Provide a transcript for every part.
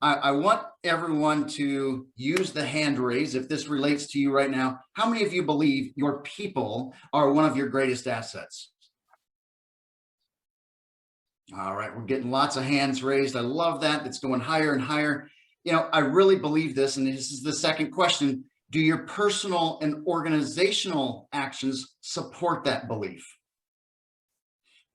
I want everyone to use the hand raise if this relates to you right now. How many of you believe your people are one of your greatest assets? All right, we're getting lots of hands raised. I love that. It's going higher and higher. You know, I really believe this, and this is the second question. Do your personal and organizational actions support that belief?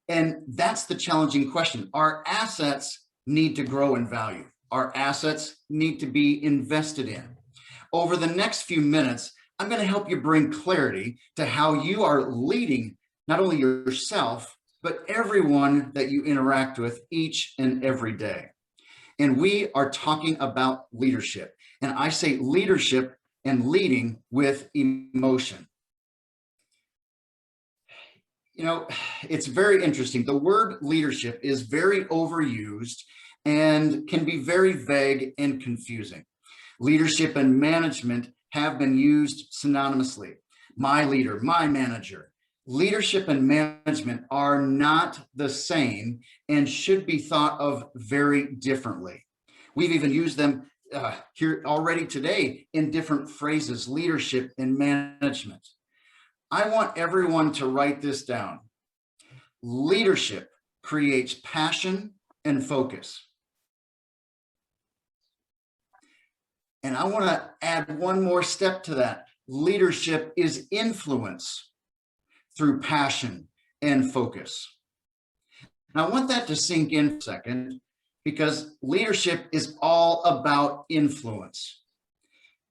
And that's the challenging question. Our assets need to grow in value. Our assets need to be invested in. Over the next few minutes, I'm going to help you bring clarity to how you are leading not only yourself, but everyone that you interact with each and every day. And we are talking about leadership. And I say leadership and leading with emotion. You know, it's very interesting. The word leadership is very overused and can be very vague and confusing. Leadership and management have been used synonymously. My leader, my manager. Leadership and management are not the same and should be thought of very differently. We've even used them here already today in different phrases, leadership and management. I want everyone to write this down. Leadership creates passion and focus. And I want to add one more step to that. Leadership is influence through passion and focus. Now, I want that to sink in for a second, because leadership is all about influence.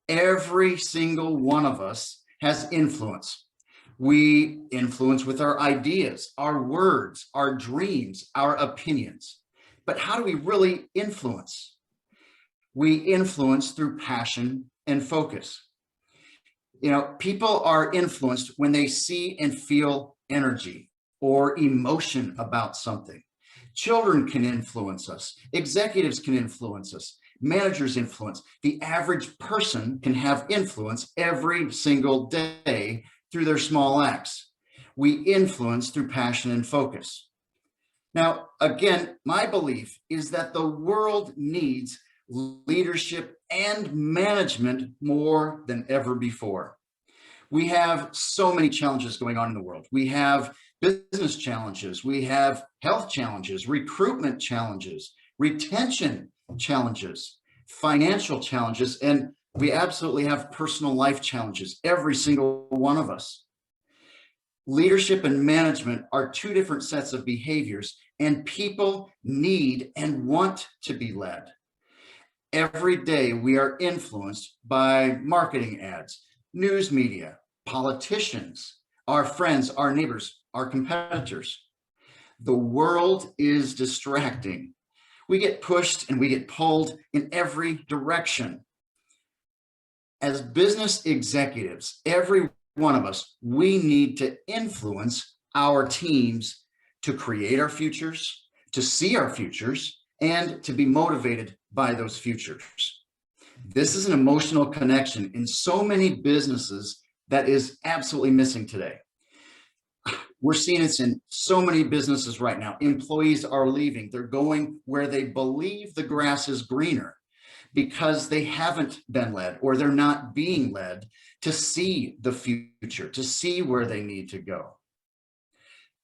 Every single one of us has influence. We influence with our ideas, our words, our dreams, our opinions. But how do we really influence? We influence through passion and focus. You know, people are influenced when they see and feel energy or emotion about something. Children can influence us. Executives can influence us. Managers influence. The average person can have influence every single day through their small acts. We influence through passion and focus. Now, again, my belief is that the world needs leadership and management more than ever before. We have so many challenges going on in the world. We have business challenges, we have health challenges, recruitment challenges, retention challenges, financial challenges, and we absolutely have personal life challenges, every single one of us. Leadership and management are two different sets of behaviors, and people need and want to be led. Every day we are influenced by marketing ads, news media, politicians, our friends, our neighbors, our competitors. The world is distracting. We get pushed and we get pulled in every direction. As business executives, every one of us, we need to influence our teams to create our futures, to see our futures, and to be motivated by those futures. This is an emotional connection in so many businesses that is absolutely missing today. We're seeing this in so many businesses right now. Employees are leaving. They're going where they believe the grass is greener because they haven't been led, or they're not being led to see the future, to see where they need to go.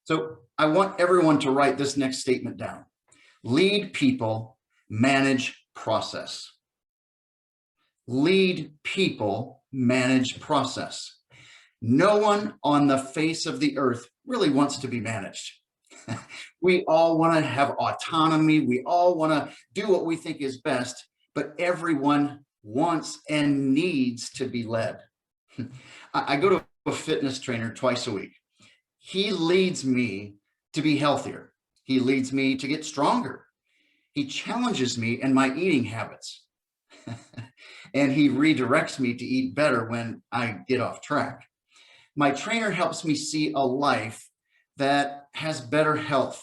So I want everyone to write this next statement down. Lead people, manage process. Lead people, manage process. No one on the face of the earth really wants to be managed. We all want to have autonomy. We all want to do what we think is best, but everyone wants and needs to be led. I go to a fitness trainer twice a week. He leads me to be healthier. He leads me to get stronger. He challenges me in my eating habits. And he redirects me to eat better when I get off track. My trainer helps me see a life that has better health,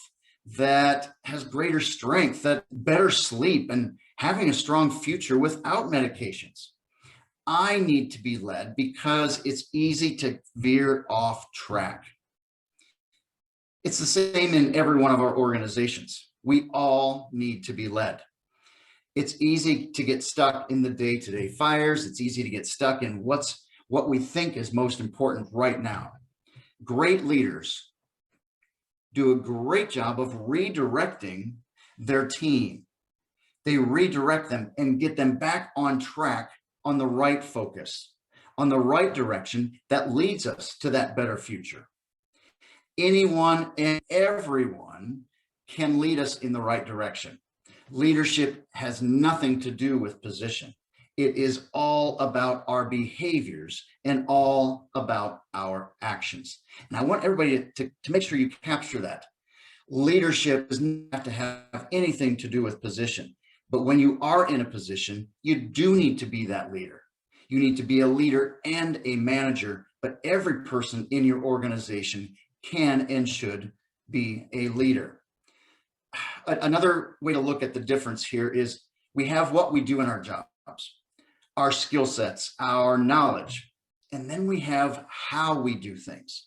that has greater strength, that better sleep, and having a strong future without medications. I need to be led because it's easy to veer off track. It's the same in every one of our organizations. We all need to be led. It's easy to get stuck in the day-to-day fires. It's easy to get stuck in what we think is most important right now. Great leaders do a great job of redirecting their team. They redirect them and get them back on track, on the right focus, on the right direction that leads us to that better future. Anyone and everyone can lead us in the right direction. Leadership has nothing to do with position. It is all about our behaviors and all about our actions. And I want everybody to make sure you capture that. Leadership doesn't have to have anything to do with position. But when you are in a position, you do need to be that leader. You need to be a leader and a manager, but every person in your organization can and should be a leader. Another way to look at the difference here is we have what we do in our jobs, our skill sets, our knowledge, and then we have how we do things.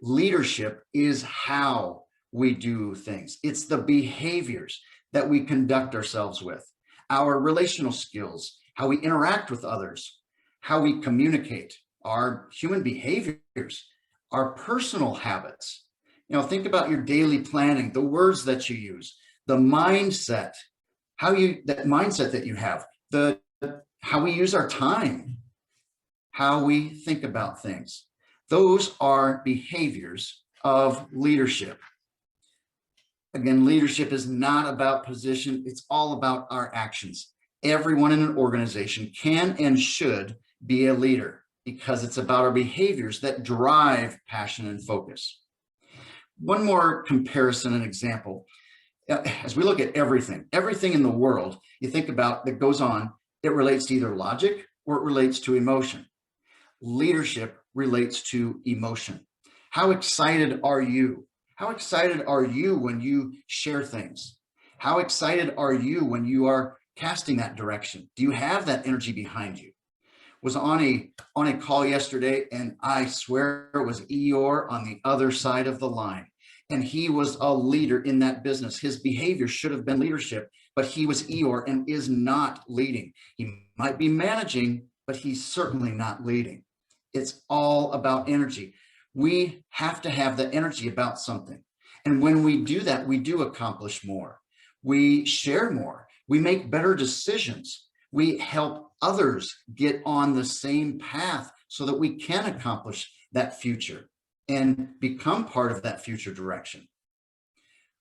Leadership is how we do things. It's the behaviors that we conduct ourselves with, our relational skills, how we interact with others, how we communicate, our human behaviors, our personal habits. Think about your daily planning, the words that you use, the mindset, that mindset that you have, how we use our time, how we think about things. Those are behaviors of leadership. Again, leadership is not about position. It's all about our actions. Everyone in an organization can and should be a leader because it's about our behaviors that drive passion and focus. One more comparison and example. As we look at everything in the world you think about that goes on, it relates to either logic or it relates to emotion. Leadership relates to emotion. How excited are you? How excited are you when you share things? How excited are you when you are casting that direction? Do you have that energy behind you? Was on a call yesterday, and I swear it was Eeyore on the other side of the line. And he was a leader in that business. His behavior should have been leadership, but he was Eeyore and is not leading. He might be managing, but he's certainly not leading. It's all about energy. We have to have the energy about something. And when we do that, we do accomplish more. We share more. We make better decisions. We help others get on the same path so that we can accomplish that future and become part of that future direction.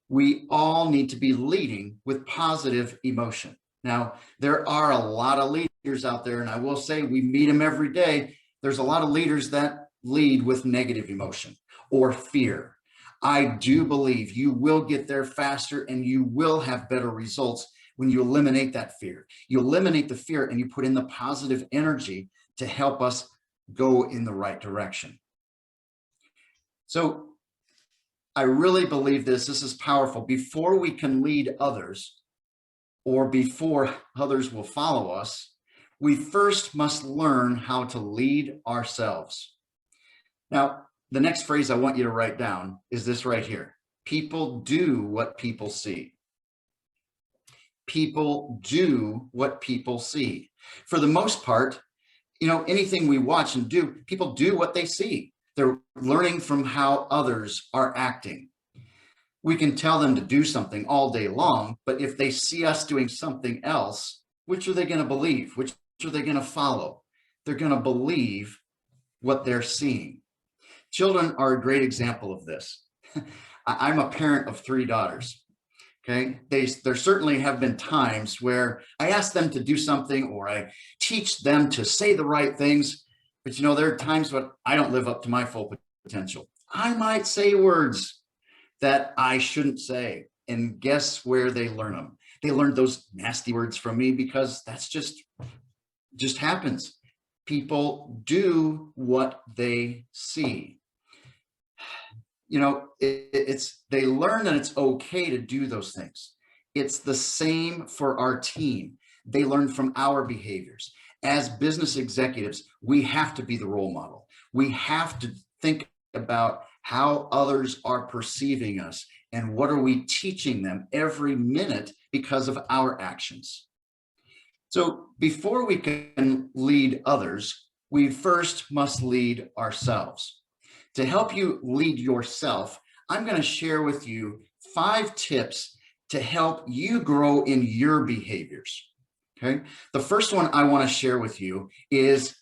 We all need to be leading with positive emotion. Now, there are a lot of leaders out there, and I will say we meet them every day. There's a lot of leaders that lead with negative emotion or fear. I do believe you will get there faster and you will have better results when you eliminate that fear. You eliminate the fear and you put in the positive energy to help us go in the right direction. So I really believe this is powerful. Before we can lead others, or before others will follow us, we first must learn how to lead ourselves. Now, the next phrase I want you to write down is this right here. People do what people see. People do what people see. For the most part, anything we watch and do, people do what they see. They're learning from how others are acting. We can tell them to do something all day long, but if they see us doing something else, which are they going to believe? Which are they going to follow? They're going to believe what they're seeing. Children are a great example of this. I'm a parent of 3 daughters. Okay, there certainly have been times where I ask them to do something or I teach them to say the right things, but there are times when I don't live up to my full potential. I might say words that I shouldn't say, and guess where they learn them? They learned those nasty words from me because that's just happens. People do what they see. They learn that it's okay to do those things. It's the same for our team. They learn from our behaviors. As business executives, we have to be the role model. We have to think about how others are perceiving us and what are we teaching them every minute because of our actions. So before we can lead others, we first must lead ourselves. To help you lead yourself, I'm going to share with you 5 tips to help you grow in your behaviors. Okay. The first one I want to share with you is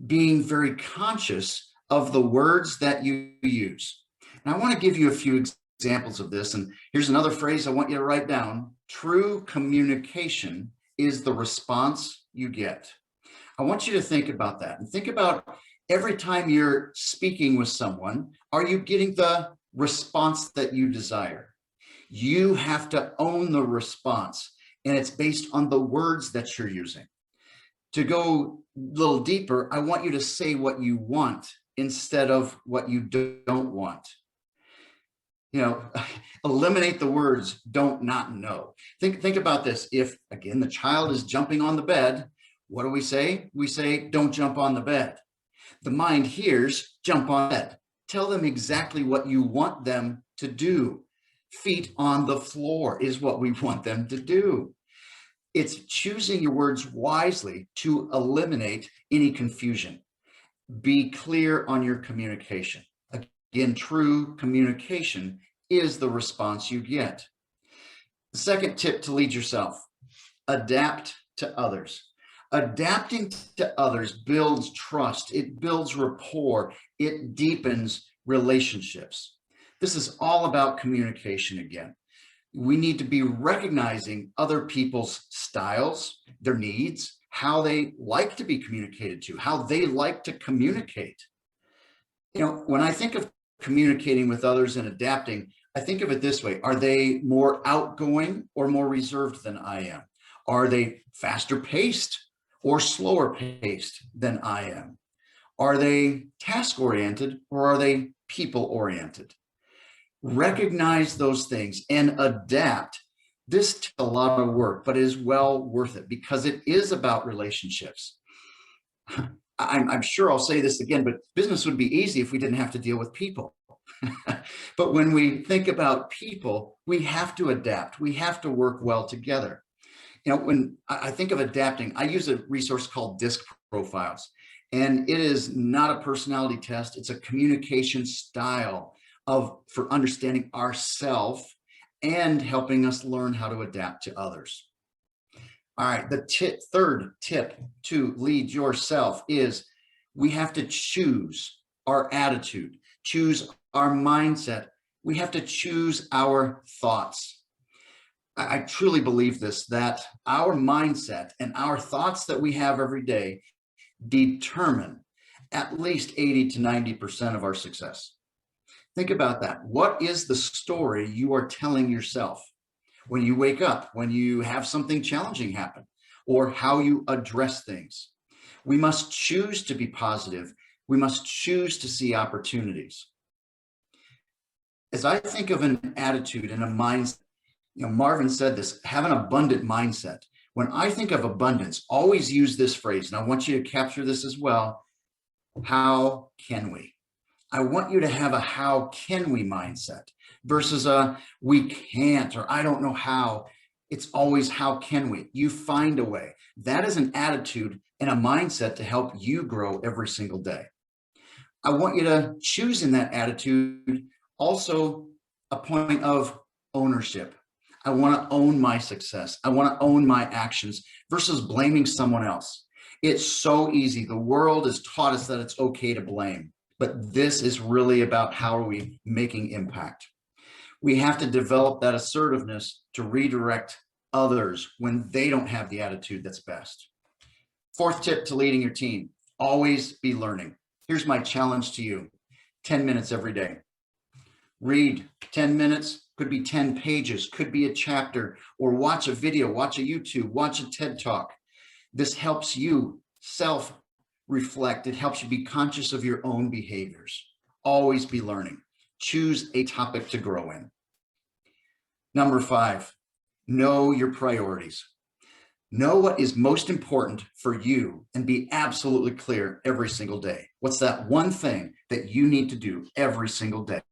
being very conscious of the words that you use. And I want to give you a few examples of this. And here's another phrase I want you to write down. True communication is the response you get. I want you to think about that and think about every time you're speaking with someone, are you getting the response that you desire? You have to own the response, and it's based on the words that you're using. To go a little deeper, I want you to say what you want instead of what you don't want. You know, eliminate the words don't, not, no. Think about this. If, again, the child is jumping on the bed, what do we say? We say, don't jump on the bed. The mind hears, jump on the bed. Tell them exactly what you want them to do. Feet on the floor is what we want them to do. It's choosing your words wisely to eliminate any confusion. Be clear on your communication. Again, true communication is the response you get. The second tip to lead yourself, adapt to others. Adapting to others builds trust. It builds rapport. It deepens relationships. This is all about communication again. We need to be recognizing other people's styles, their needs, how they like to be communicated to, how they like to communicate. You know, when I think of communicating with others and adapting, I think of it this way. Are they more outgoing or more reserved than I am? Are they faster paced or slower paced than I am? Are they task oriented or are they people oriented? Recognize those things and adapt. This takes a lot of work, but it is well worth it because it is about relationships. I'm sure I'll say this again, but business would be easy if we didn't have to deal with people. But when we think about people, we have to adapt. We have to work well together. You know, when I think of adapting, I use a resource called DISC profiles, and it is not a personality test. It's a communication style for understanding ourselves and helping us learn how to adapt to others. All right, the third tip to lead yourself is we have to choose our attitude, choose our mindset. We have to choose our thoughts. I truly believe this, that our mindset and our thoughts that we have every day determine at least 80 to 90% of our success. Think about that. What is the story you are telling yourself when you wake up, when you have something challenging happen, or how you address things? We must choose to be positive. We must choose to see opportunities. As I think of an attitude and a mindset, you know, Marvin said this, have an abundant mindset. When I think of abundance, always use this phrase, and I want you to capture this as well. How can we? I want you to have a how can we mindset versus a we can't or I don't know how. It's always how can we? You find a way. That is an attitude and a mindset to help you grow every single day. I want you to choose in that attitude also a point of ownership. I want to own my success. I want to own my actions versus blaming someone else. It's so easy. The world has taught us that it's okay to blame. But this is really about how are we making impact. We have to develop that assertiveness to redirect others when they don't have the attitude that's best. Fourth tip to leading your team, always be learning. Here's my challenge to you, 10 minutes every day. Read 10 minutes, could be 10 pages, could be a chapter, or watch a video, watch a YouTube, watch a TED Talk. This helps you self-reflect. It helps you be conscious of your own behaviors. Always be learning. Choose a topic to grow in. Number 5, know your priorities. Know what is most important for you and be absolutely clear every single day. What's that one thing that you need to do every single day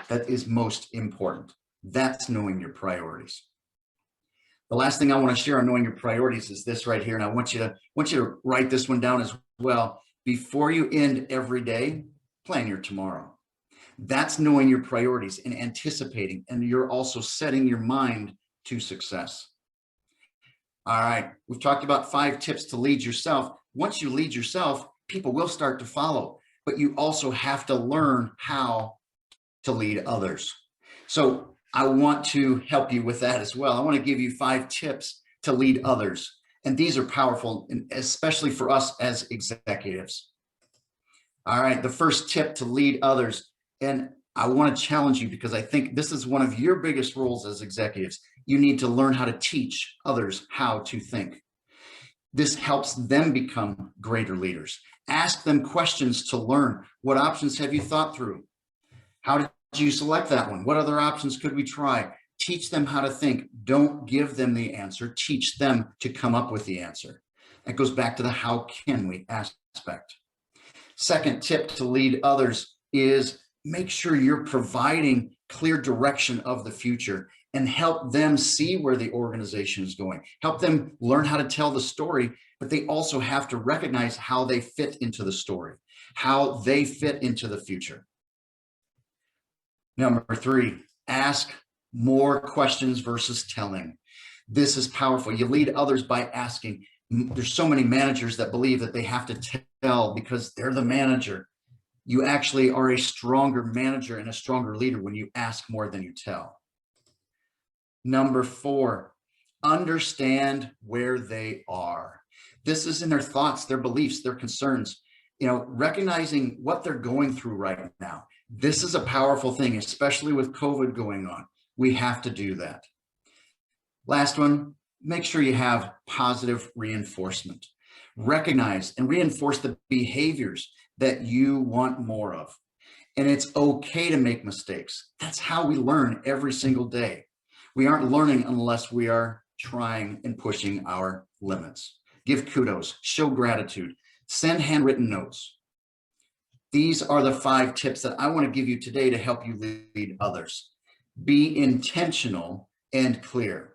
that is most important? That's knowing your priorities. The last thing I want to share on knowing your priorities is this right here. And I want you to write this one down as well. Before you end every day, plan your tomorrow. That's knowing your priorities and anticipating, and you're also setting your mind to success. All right, we've talked about 5 tips to lead yourself. Once you lead yourself, people will start to follow, but you also have to learn how to lead others. So I want to help you with that as well. I want to give you 5 tips to lead others. And these are powerful, especially for us as executives. All right, the first tip to lead others. And I want to challenge you because I think this is one of your biggest roles as executives. You need to learn how to teach others how to think. This helps them become greater leaders. Ask them questions to learn. What options have you thought through? How did you select that one? What other options could we try? Teach them how to think. Don't give them the answer. Teach them to come up with the answer. That goes back to the how can we aspect. Second tip to lead others is make sure you're providing clear direction of the future and help them see where the organization is going. Help them learn how to tell the story, but they also have to recognize how they fit into the story, how they fit into the future. Number 3, ask more questions versus telling. This is powerful. You lead others by asking. There's so many managers that believe that they have to tell because they're the manager. You actually are a stronger manager and a stronger leader when you ask more than you tell. Number 4, understand where they are. This is in their thoughts, their beliefs, their concerns, recognizing what they're going through right now. This is a powerful thing, especially with COVID going on. We have to do that. Last one, make sure you have positive reinforcement. Recognize and reinforce the behaviors that you want more of. And it's okay to make mistakes. That's how we learn every single day. We aren't learning unless we are trying and pushing our limits. Give kudos, show gratitude, send handwritten notes. These are the 5 tips that I want to give you today to help you lead others. Be intentional and clear.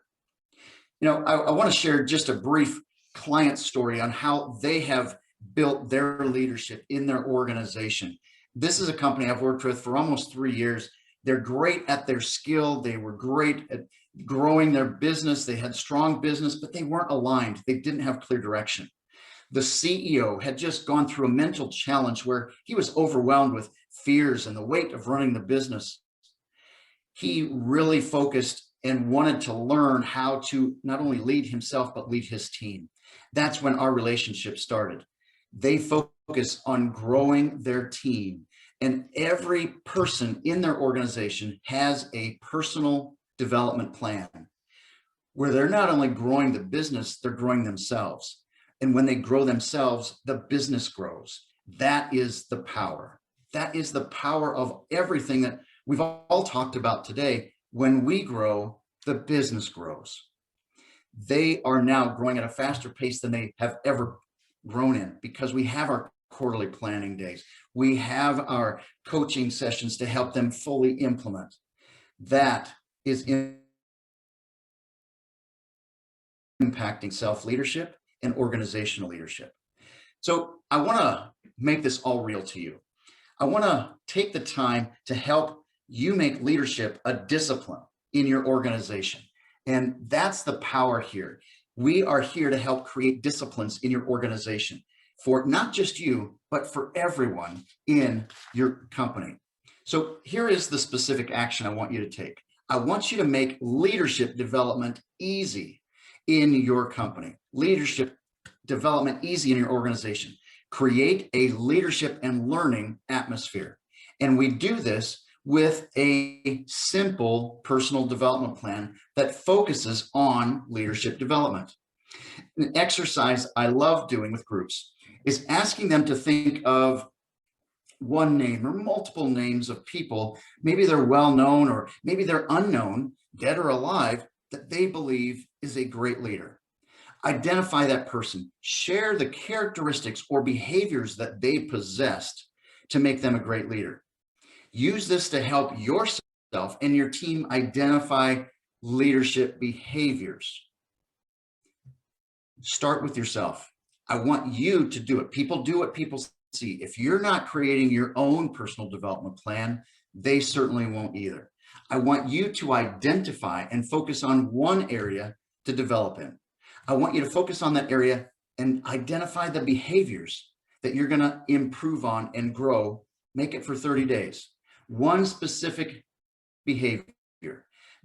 I want to share just a brief client story on how they have built their leadership in their organization. This is a company I've worked with for almost 3 years. They're great at their skill. They were great at growing their business. They had strong business, but they weren't aligned. They didn't have clear direction. The CEO had just gone through a mental challenge where he was overwhelmed with fears and the weight of running the business. He really focused and wanted to learn how to not only lead himself, but lead his team. That's when our relationship started. They focus on growing their team, and every person in their organization has a personal development plan where they're not only growing the business, they're growing themselves. And when they grow themselves, the business grows. That is the power. That is the power of everything that we've all talked about today. When we grow, the business grows. They are now growing at a faster pace than they have ever grown in because we have our quarterly planning days. We have our coaching sessions to help them fully implement. That is impacting self-leadership and organizational leadership. So I want to make this all real to you. I want to take the time to help you make leadership a discipline in your organization. And that's the power here. We are here to help create disciplines in your organization for not just you, but for everyone in your company. So here is the specific action I want you to take. I want you to make leadership development easy in your company. Leadership development easy in your organization. Create a leadership and learning atmosphere. And we do this with a simple personal development plan that focuses on leadership development. An exercise I love doing with groups is asking them to think of one name or multiple names of people, maybe they're well known or maybe they're unknown, dead or alive, that they believe is a great leader. Identify that person, share the characteristics or behaviors that they possessed to make them a great leader. Use this to help yourself and your team identify leadership behaviors. Start with yourself. I want you to do it. People do what people see. If you're not creating your own personal development plan, they certainly won't either. I want you to identify and focus on one area to develop in. I want you to focus on that area and identify the behaviors that you're going to improve on and grow. Make it for 30 days. One specific behavior.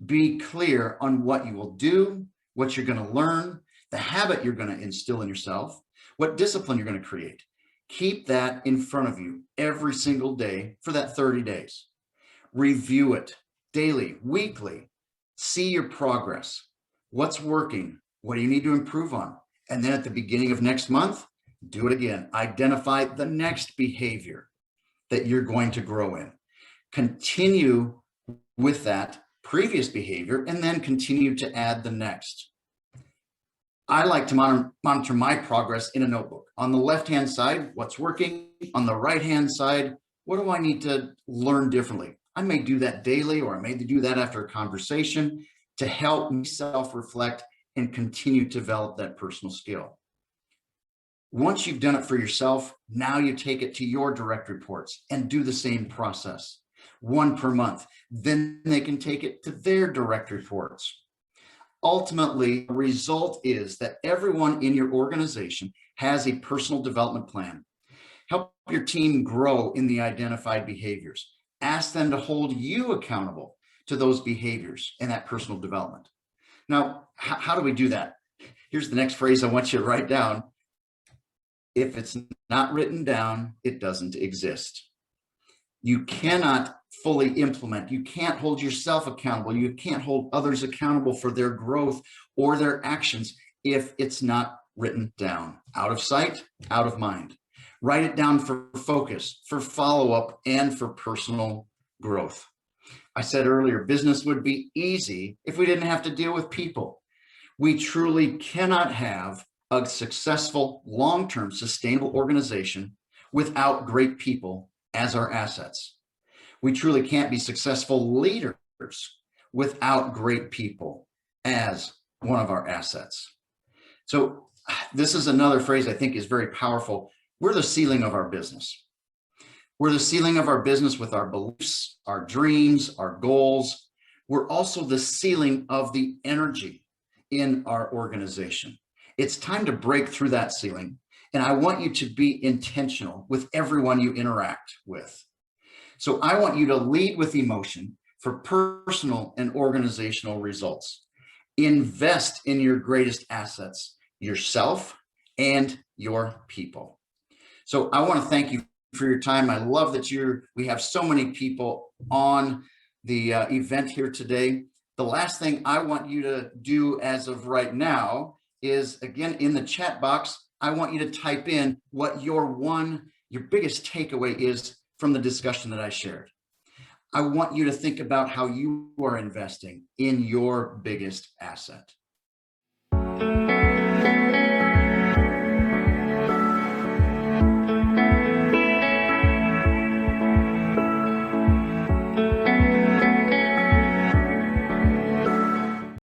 Be clear on what you will do, what you're going to learn, the habit you're going to instill in yourself, what discipline you're going to create. Keep that in front of you every single day for that 30 days. Review it daily, weekly. See your progress. What's working? What do you need to improve on? And then at the beginning of next month, do it again. Identify the next behavior that you're going to grow in. Continue with that previous behavior and then continue to add the next. I like to monitor my progress in a notebook. On the left-hand side, what's working? On the right-hand side, what do I need to learn differently? I may do that daily, or I may do that after a conversation to help me self-reflect and continue to develop that personal skill. Once you've done it for yourself, now you take it to your direct reports and do the same process, one per month. Then they can take it to their direct reports. Ultimately, the result is that everyone in your organization has a personal development plan. Help your team grow in the identified behaviors. Ask them to hold you accountable to those behaviors and that personal development. Now, how do we do that? Here's the next phrase I want you to write down. If it's not written down, it doesn't exist. You cannot fully implement. You can't hold yourself accountable. You can't hold others accountable for their growth or their actions if it's not written down. Out of sight, out of mind. Write it down for focus, for follow-up, and for personal growth. I said earlier, business would be easy if we didn't have to deal with people. We truly cannot have a successful, long-term, sustainable organization without great people as our assets. We truly can't be successful leaders without great people as one of our assets. So this is another phrase I think is very powerful. We're the ceiling of our business. We're the ceiling of our business with our beliefs, our dreams, our goals. We're also the ceiling of the energy in our organization. It's time to break through that ceiling. And I want you to be intentional with everyone you interact with. So I want you to lead with emotion for personal and organizational results. Invest in your greatest assets, yourself and your people. So I want to thank you for your time. I love that we have so many people on the event here today. The last thing I want you to do as of right now is, again, in the chat box, I want you to type in what your biggest takeaway is from the discussion that I shared. I want you to think about how you are investing in your biggest asset.